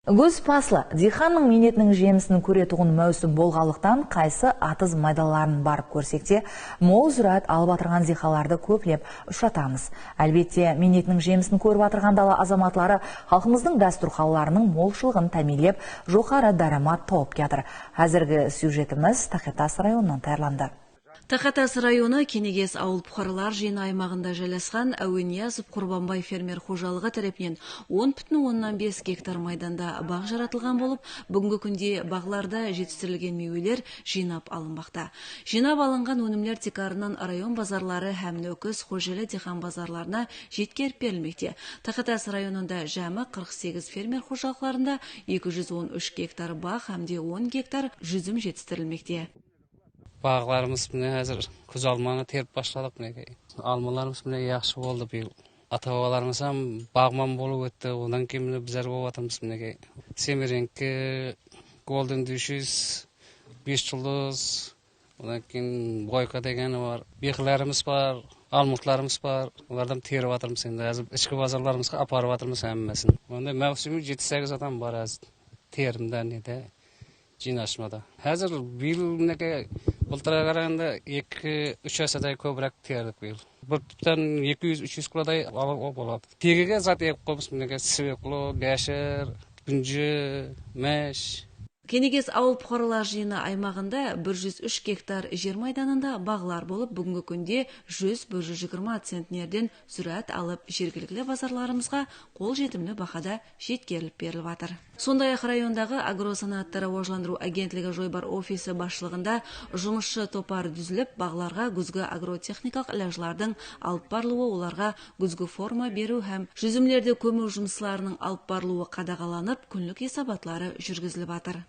Көз паслы, диханның минетінің жемісін көретұғын мәусім болғалықтан қайсы атыз майдаларын барып көрсекте, мол зүрат алып атырған дихаларды көплеп ұшатамыз. Әлбетте, минетінің жемісін көріп атырған дала азаматлары халқымыздың дәстүр қалаларының молшылығын тәмелеп, жоғары дарамат тауып кетір. Әзіргі сюжетіміз Тахетас районынан таярланды. Тахетас районы Кенегес ауыл бұқаралар жиыны аймағында жайласқан Әуениязов Құрбанбай фермер қожалығы тарапынан 10,5 гектар майданда бақ жаратылған болып, бүгінгі күнде бағларда жетістірілген мейвелер жинап алынбақта. Жинап алынған өнімлер текарынан район базарлары һәм Нөкіс, Қожелі дихан базарларына жеткеріп берілмекте. Тахетас районында жәмі 48 фермер қожалықтарында 213 гектар бақ һәмде 10 гектар жүзім жетістірілмекте. Bağlarımız hazır көз алманы теріп başladık. Almalarımız yaxşı oldu bu. Ata-babalarımız ham bağman болып өтті. Ondan кейін bizler болып атырмыз. Semerenki, Golden Dishes, 5 yıldız, ondan кейін Boyka degeni var. Beklerimiz var, almutlarımız var. Onlardan terip atırmız. Hazır içki bazarlarımızga aparıp atırmız hemmesin. Onda mevsimi 7-8 adam var az terimden de. Жинашмада. Hazır bil былтырға қарағанда 2-3 асадай көбірек тердік биыл. Бір тұптан 200-300 килодай алып болады. Тегеге зат еп қоймыз свекло, бәшір, күнжі, мәш. Кенегес ауыл бұқаралар жиыны аймағында 103 гектар жер майданында бағлар болып, бүгінгі күнде 100-120 центнерден сүрәт алып, жергілікті базарларымызға қол жетімлі бақада жеткеріліп беріліп атыр. Сондай-ақ райондағы агросанаттары ожландыру агентлігі Жойбар офисі басшылығында жұмысшы топар дүзіліп, бағларға күзгі агротехникалық ілажлардың алып барылуы, оларға күзгі форма беру һәм жүзімлерді көму жұмысларының алып барылуы қадағаланып, күнлік есабатлары жүргізіліп атыр.